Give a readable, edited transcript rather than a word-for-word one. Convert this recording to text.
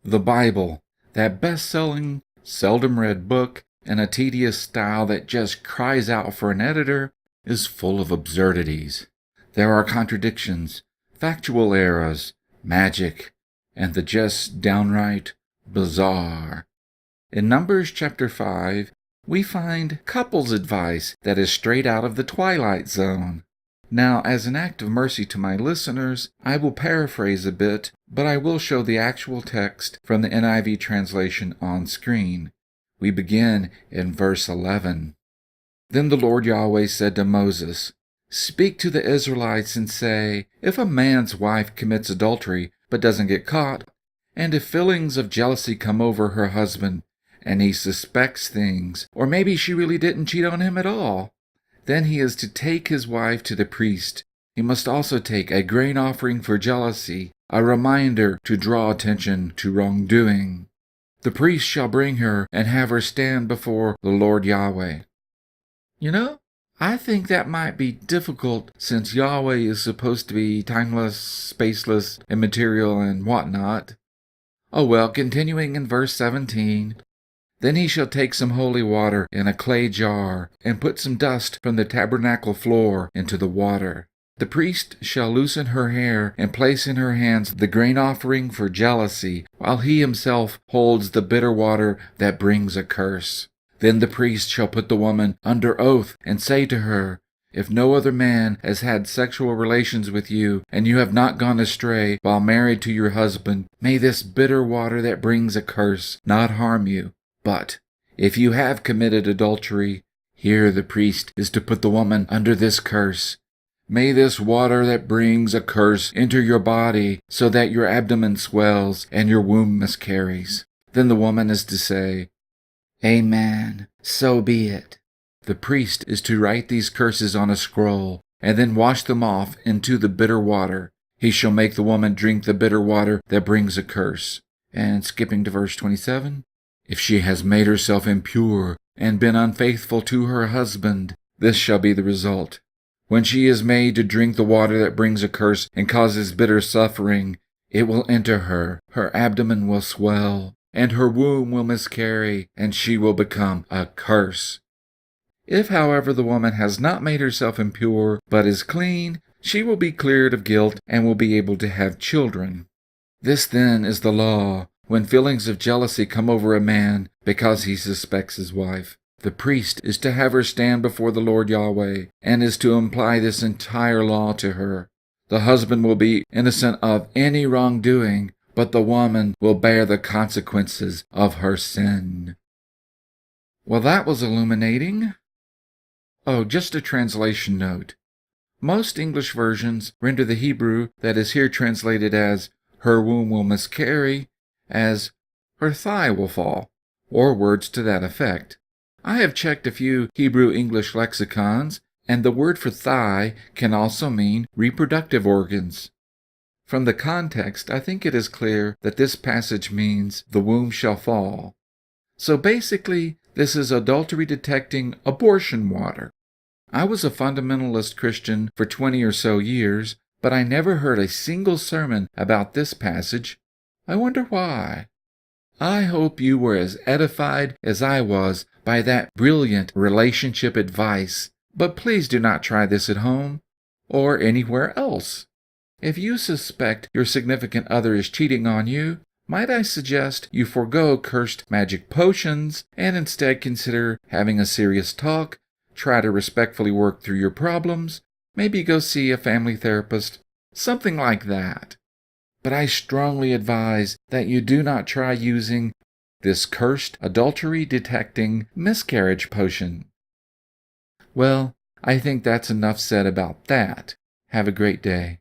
The Bible, that best-selling, seldom-read book in a tedious style that just cries out for an editor, is full of absurdities. There are contradictions, factual errors, magic, and the just downright bizarre. In Numbers chapter 5, we find couples advice that is straight out of the Twilight Zone. Now, as an act of mercy to my listeners, I will paraphrase a bit, but I will show the actual text from the NIV translation on screen. We begin in verse 11. Then the Lord Yahweh said to Moses, "Speak to the Israelites and say, if a man's wife commits adultery but doesn't get caught, and if feelings of jealousy come over her husband, and he suspects things, or maybe she really didn't cheat on him at all, then he is to take his wife to the priest. He must also take a grain offering for jealousy, a reminder to draw attention to wrongdoing. The priest shall bring her and have her stand before the Lord Yahweh." I think that might be difficult since Yahweh is supposed to be timeless, spaceless, immaterial, and whatnot. Oh well, continuing in verse 17. Then he shall take some holy water in a clay jar, and put some dust from the tabernacle floor into the water. The priest shall loosen her hair, and place in her hands the grain offering for jealousy, while he himself holds the bitter water that brings a curse. Then the priest shall put the woman under oath, and say to her, "If no other man has had sexual relations with you, and you have not gone astray while married to your husband, may this bitter water that brings a curse not harm you. But if you have committed adultery, here the priest is to put the woman under this curse. May this water that brings a curse enter your body, so that your abdomen swells and your womb miscarries." Then the woman is to say, "Amen, so be it." The priest is to write these curses on a scroll, and then wash them off into the bitter water. He shall make the woman drink the bitter water that brings a curse. And skipping to verse 27, if she has made herself impure and been unfaithful to her husband, this shall be the result. When she is made to drink the water that brings a curse and causes bitter suffering, it will enter her, her abdomen will swell, and her womb will miscarry, and she will become a curse. If, however, the woman has not made herself impure, but is clean, she will be cleared of guilt and will be able to have children. This then is the law. When feelings of jealousy come over a man because he suspects his wife, the priest is to have her stand before the Lord Yahweh, and is to apply this entire law to her. The husband will be innocent of any wrongdoing, but the woman will bear the consequences of her sin. Well, that was illuminating. Oh, just a translation note. Most English versions render the Hebrew that is here translated as "her womb will miscarry" as "her thigh will fall," or words to that effect. I have checked a few Hebrew-English lexicons, and the word for thigh can also mean reproductive organs. From the context, I think it is clear that this passage means the womb shall fall. So basically, this is adultery-detecting abortion water. I was a fundamentalist Christian for 20 or so years, but I never heard a single sermon about this passage. I wonder why. I hope you were as edified as I was by that brilliant relationship advice, but please do not try this at home or anywhere else. If you suspect your significant other is cheating on you, might I suggest you forego cursed magic potions and instead consider having a serious talk, try to respectfully work through your problems, maybe go see a family therapist, something like that. But I strongly advise that you do not try using this cursed adultery-detecting miscarriage potion. Well, I think that's enough said about that. Have a great day.